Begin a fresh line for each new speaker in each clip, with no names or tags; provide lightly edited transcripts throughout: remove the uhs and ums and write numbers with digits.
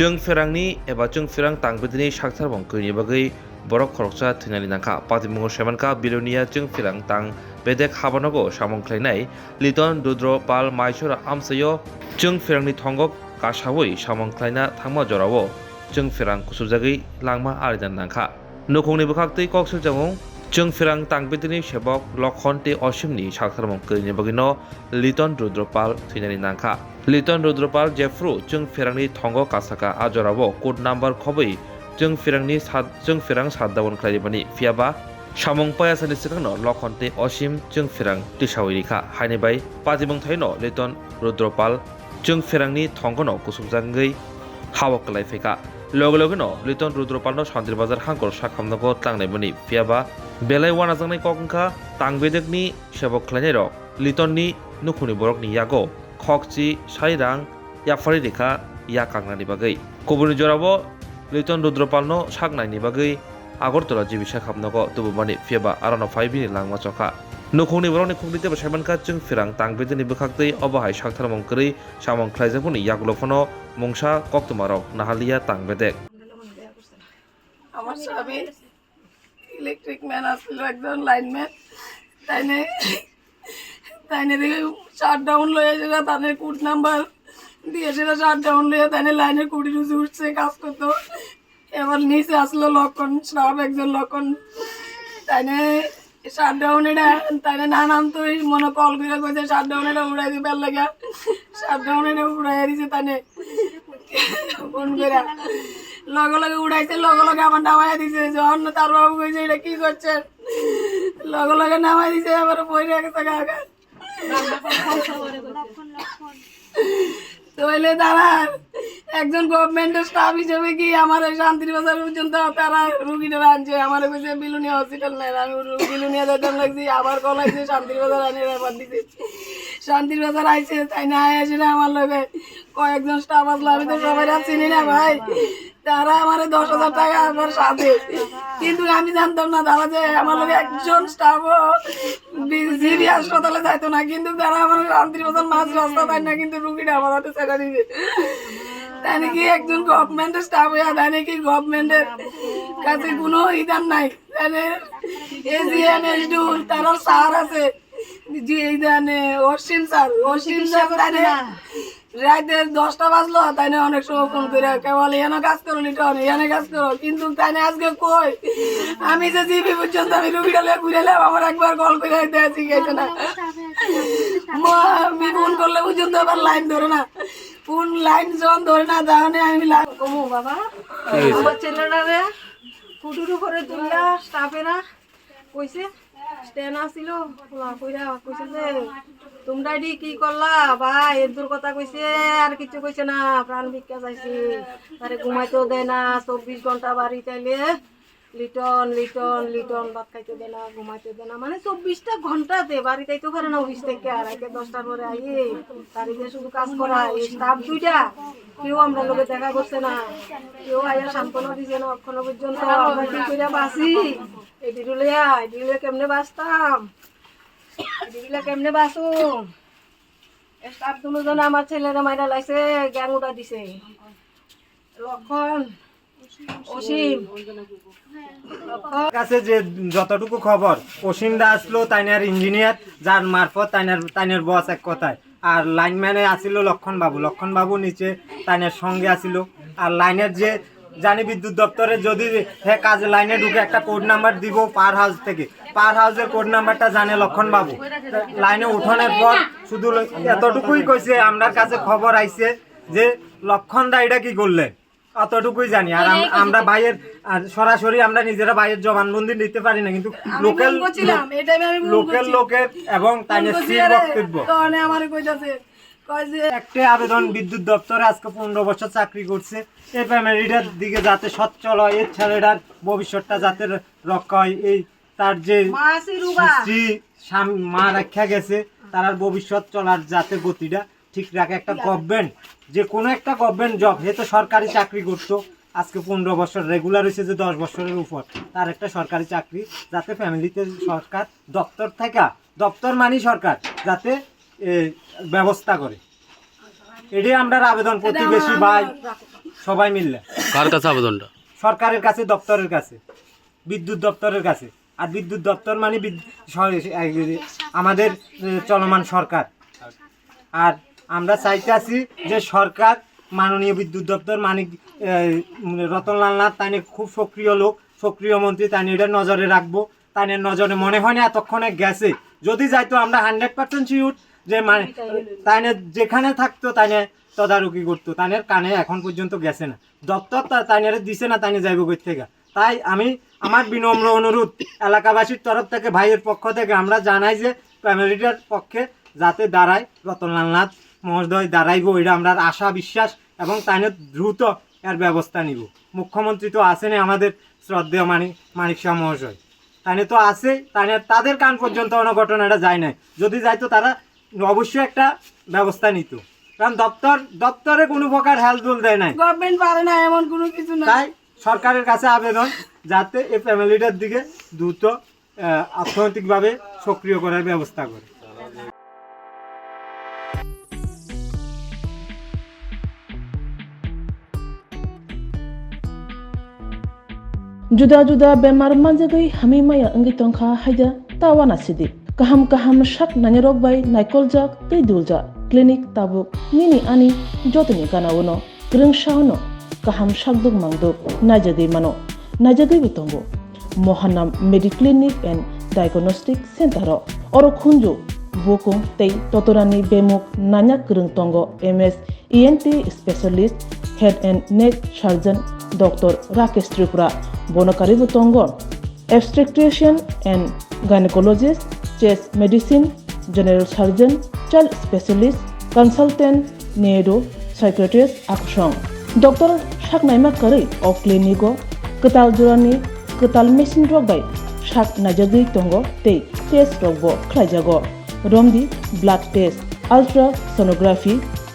जों फेरांनि एबा जों फेरां तांबेदिनि साक्थार बंकैनि बागै बरक खरकसा थैनानै नांखा पातिमुंग सेमानका बिलुनिया जों फेरां तां बेदेक हाबानगो सामंख्लायनाय लिटन रुद्र पाल माइसर आमसायो जों फेरांनि थंगक कासावै सामंख्लायना थांमा जरावो जों फेरां कुसुबजागै लांमा आरिदान नांखा नखंनि बखाक्तै कक्सो जामुं जों फेरां तांबेदिनि सेबक लखन ते असिमनि साक्थार बंकैनि बागैनो लिटन रुद्र पाल थैनानै नांखा लिटन रुद्रपाल जेफ्रु जों फेरांनि थंग कासाका आजरावो कोड नाम्बार खबै जों फेरां सादावन खालायबानि फियाबा सामं पायासानि सिगांनो लखनते असिम जों फेरां टिसावैरिखा हायनायबाय पाजिमं थाइनो लिटन रुद्रपाल जों फेरांनि थंगनो कुसुमजांगै हावक लायफैका लगनो लिटन रुद्रपालनो सान्द्रि बाजार हांकर साखामनगो तांनायबानि फियाबा बेलाय वानाजांनाय ककंखा तांबेदेकनि सेबक खालायनाय रक लिटननि नुखुनि बरकनि यागो खकची साइरां याफारि रेखा या कांगनानि बागै गुबुन जरावो लिटन रुद्रपालनो सागनायनि बागै आगरतला जिबिसा खामनगो तुबुमानि फियाबा आरानो 5 बिनि लांमा चखा नखंनि बरकनि खुंदिते बसायमानका जों फेरां तांबेदिनि बखाक्तै अबाहाय साक्थार मंकरै सामं ख्लायजाफोरनि यागलफनो मुंसा कक्तमारक नाहालिया तांबेदेक
আমার স্বামী ইলেকট্রিক ম্যান আসছিল একজন লাইনম্যান তাইনে তাইনে দেখে শাটডাউন লয়েছিল তাদের কোড নাম্বার দিয়েছিল শাটডাউন লয়ে তাইনে লাইনের কুড়ি রুজু উঠছে কাজ করতো এবার নিচে আসলো লক্ষণ স্টাফ একজন লক্ষণ তাইনে শাটডাউন এটা তাইনে না নামতো মনে কল করে কইছে শাটডাউন এটা উড়াই দিবার লাগা শাটডাউন এটা উড়াই দিছে তাইনে ফোন করে লগে লগে উড়াইছে লগে লগে আমার নামাই দিছে যখন তার বাবু কইছে এটা কি করছেন লগে লগে নামাই দিছে আবার বই রেখে থাকা তাহলে তারা একজন গভর্নমেন্টের স্টাফ হিসেবে কি আমার শান্তির বাজার পর্যন্ত তারা রুগীটা আনছে আমার কইছে বিলুনিয়া হসপিটাল নেই আমি বিলুনিয়া যেতাম লাগছি আবার কল আইছে শান্তির বাজার আনে ব্যাপার দিছে শান্তির বাজার আইছে তাই না আসে না আমার লগে কয়েকজন স্টাফ আসলো আমি তো সবাই চিনি না ভাই তারা আমার 10,000 টাকা আমার সাথে কিন্তু আমি জানতাম না তারা যে আমার লোক একজন স্টাফ জিবি হাসপাতালে যাইতো না কিন্তু তারা আমার শান্তির বাজার মাঝ রাস্তা তাই না কিন্তু রুগীটা আমার হাতে ছেড়ে দিবে তাই নাকি একজন গভর্নমেন্টের স্টাফ হইয়া তাই নাকি গভর্নমেন্টের কাছে কোনো ইদান নাই তাহলে এজিএনএসডু তারা স্যার আছে জি এইদানে অসীম স্যার তাই রাতে 10টা বাজলো তাই না অনেক সময় ফোন করে কেবল এনে কাজ করো লিটন এনে কাজ করো কিন্তু তাই না আজকে কই আমি যে জিবি পর্যন্ত আমি রুগীটা লয়ে ঘুরে এলাম আমার একবার কল করে দেওয়া শিখেছে না আমি ফোন করলে পর্যন্ত আবার লাইন ধরে না ফোন লাইন যখন ধরে না তাহলে আমি কমু বাবা আমার ছেলেরা ফুটুরু করে তুললা স্টাফেরা কইছে স্ট্যান্ড আসছিল কইরা কইছে যে তোমরা এডি কি করলা ভাই এর দূর কথা কইছে আর কিছু কইছে না প্রাণ ভিক্ষা চাইছি তারে ঘুমাইতেও দেয় না 24 ঘন্টা বাড়ি চাইলে লিটন লিটন লিটন ভাত খাইতে দেয় না ঘুমাইতে দেয় না মানে 24টা ঘন্টাতে বাড়ি যাইতে পারে না অফিস থেকে আর আগে 10টার পরে আইয়ে তারিখে শুধু কাজ করা এই স্টাফ দুইটা কেউ আমরা লোকে দেখা করছে না কেউ আইয়া সান্ত্বনা দিছে না এখনো পর্যন্ত আমরা কি করে বাঁচি এদিকে কেমনে বাঁচতাম এদিকে কেমনে বাঁচো স্টাফ দুজন আমার ছেলেরা মাইরা লাইছে গ্যাং উঠা দিছে লক্ষণ অসীম
কাছে যে যতটুকু খবর অসীম দা আসলো তাইনার ইঞ্জিনিয়ার যার মারফত তাইনার বস এক কথায় আর লাইনম্যানে আসিল লক্ষণ বাবু নিচে তাইনার সঙ্গে আসিল আর লাইনের যে জানি বিদ্যুৎ দপ্তরে যদি হ্যাঁ কাজে লাইনে ঢুকে একটা কোড নাম্বার দিব পার হাউস থেকে পার হাউসের কোড নাম্বারটা জানে লক্ষণ বাবু লাইনে উঠানোর পর শুধু এতটুকুই কইছে আমার কাছে খবর আইছে যে লক্ষণ দা এটা কি করলেন অতটুকুই জানি আর আমরা ভাইয়ের সরাসরি আমরা নিজেরা ভাইয়ের জবানবন্দি নিতে পারি না কিন্তু লোকের এবং তাইনের স্ত্রীর বক্তব্য একটা আবেদন বিদ্যুৎ দপ্তরে আজকে 15 বছর চাকরি করছে এই ফ্যামিলিটার দিকে যাতে সচ্ছল হয় এই ছেলেটার ভবিষ্যৎটা যাতে রক্ষা হয় এই তার যে স্ত্রী মা রক্ষা গেছে তার ভবিষ্যৎ চলার যাতে গতিটা ঠিক রাখে একটা গভর্নমেন্ট যে কোনো একটা গভর্নমেন্ট জব হে তো সরকারি চাকরি করতো আজকে 15 বছর রেগুলার হয়েছে যে 10 বছরের উপর তার একটা সরকারি চাকরি যাতে ফ্যামিলিতে সরকার দপ্তর থেকে দপ্তর মানি সরকার যাতে ব্যবস্থা করে এটাই আমরা আবেদন প্রতিবেশী ভাই সবাই মিললে।
কার কাছে আবেদনটা?
সরকারের কাছে, দপ্তরের কাছে, বিদ্যুৎ দপ্তরের কাছে। আর বিদ্যুৎ দপ্তর মানে আমাদের চলমান সরকার। আর আমরা চাইতেছি যে সরকার, মাননীয় বিদ্যুৎ দপ্তর মানিক রতনলাল নাথ, তাই খুব সক্রিয় লোক, সক্রিয় মন্ত্রী, তাই এটা নজরে রাখবো। তাই নজরে মনে হয় না এতক্ষণে গেছে। যদি যাইতো আমরা 100% শিওর যে মানে তাই যেখানে থাকতো তাই তদারকি করতো। তাই কানে এখন পর্যন্ত গেছে না, দপ্তর তাই দিছে না, তাই যাইব কই থেকে। তাই আমি আমার বিনম্র অনুরোধ এলাকাবাসীর তরফ থেকে, ভাইয়ের পক্ষ থেকে আমরা জানাই যে ফ্যামিলিটার পক্ষে যাতে দাঁড়ায়, রতনলাল নাথ মহোদয় দাঁড়াইব, এটা আমরা আশা বিশ্বাস, এবং তাই দ্রুত এর ব্যবস্থা নিব। মুখ্যমন্ত্রী তো আসেনি আমাদের শ্রদ্ধেয় মানিক শাহ মহাশয়, তাই তো আছে, তাই তাদের কান পর্যন্ত ঘটনাটা যায় নাই। যদি যাইতো তারা অবশ্যই একটা ব্যবস্থা নিত, কারণ দপ্তরে কোনো প্রকার হেল্পফুল দেয় নাই,
গভর্নমেন্ট পারে না এমন কোনো কিছু না।
তাই সরকারের কাছে আবেদন যাতে এই ফ্যামিলিটার দিকে দ্রুত অর্থনৈতিকভাবে সক্রিয় করার ব্যবস্থা করে।
जुदा-जुदा बेमार manjagai hamimaya anggi tongkha haida tawana sidi kaham shak nanyarok bai naikolja tei dulja clinic tabuk nini ani jotoni kanawono grengshauno kaham shakduk mangduk najagai mano najagai bitongo mohanam mediclinic and diagnostic center oro khunju bokung tei totorani bemuk nanya krung tongo ms ent specialist head and neck surgeon Dr. Rakesh Tripura Bonakari Butongo, obstetrician and gynecologist, chest medicine, general surgeon, child specialist, consultant, neuro, psychiatrist, akshong. Dr. Shaknaima Kari of Clinico, Ketal Jurani, Ketal Machine Drogbai, Shak Najagi Tongo, Te, Test Robo, Klajago, Romdi, blood test, ultrasonography,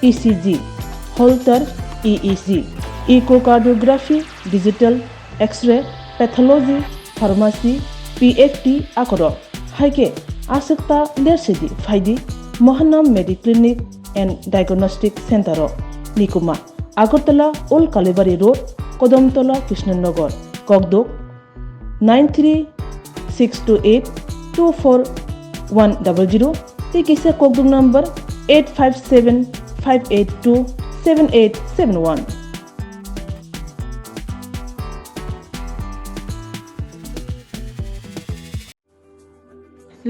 ECG, Holter, EEG. Echocardiography, digital, X-ray, pathology, pharmacy, PFT akoro. Haike asekta lersidi faidi Mohanam Mediclinic and Diagnostic Center Nikuma Agartala Old Kalibari Road Kodamtola Krishnanagar Kogdok 93-628-24100 Tikisa Kogdok number 857-582-7871.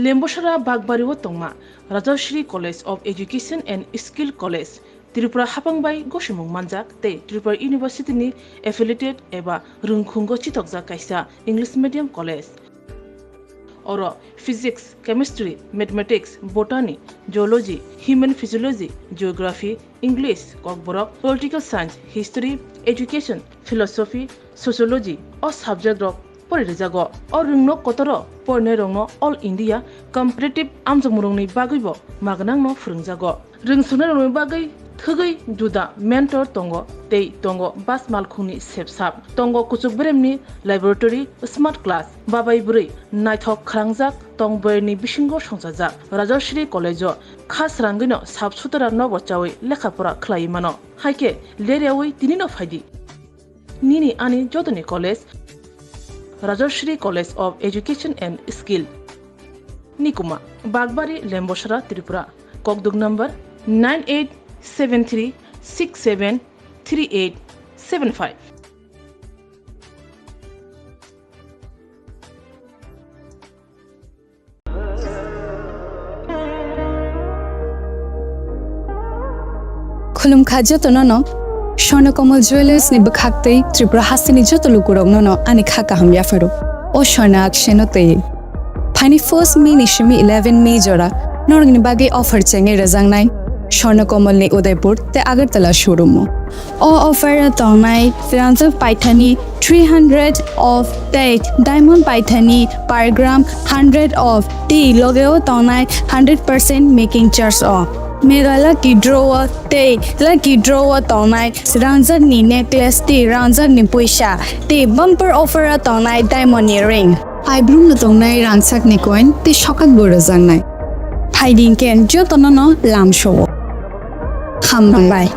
Lembosara Bagbariwo Tongma, Rajashri College of Education and Skill College, Tripura Hapangbai Goshimung Manjak, Te Tripura University ni affiliated eba Rungkhungo Chitokja Kaisa English Medium College. Oro Physics, Chemistry, Mathematics, Botany, Geology, Human Physiology, Geography, English, Kokborok, Political Science, History, Education, Philosophy, Sociology, or subject rock. Porijago or rungno kotoro porne rongno all India competitive amjamurungni bagaibo magnangno frungjago rungsuna rongni bagai thugai juda mentor tongo tei tongo bas malkhuni sepsap tongo kuchuk bremni laboratory smart class babai burui naithok khrangjak tongboyni bisingo songsajak Rajashri College khas rangino sabsutara nobo chawi lekhapora khlai mano haike lerewi tinino faidi nini ani jodoni college Rajashri College of Education and Skill Nikuma Bagbari Lembosara Tripura Kogduk number 9873673875.
Khulum khajo no Swarnakomal Jewelers ni bakhaktei Tripura hasini joto lukurok no ani khaka hamya faru o Swarna akshenote Phani first May ni shimi 11 May jora norgni bagi offer chenge rajangnai Swarnakomal ni Udaipur te Agartala showroom o offer tongnai Firanza Paithani 300 of date diamond Paithani per gram 100 of tea logeo tongnai 100% making charge off Mega lucky draw tongnai Ranjan ni necklace ti Ranjan ni puisha ti bumper offer tongnai diamond ring Ibrum na tongnai ransak ni coin ti shokat borajang nai Hiding ken jo tonono lam show Hambangai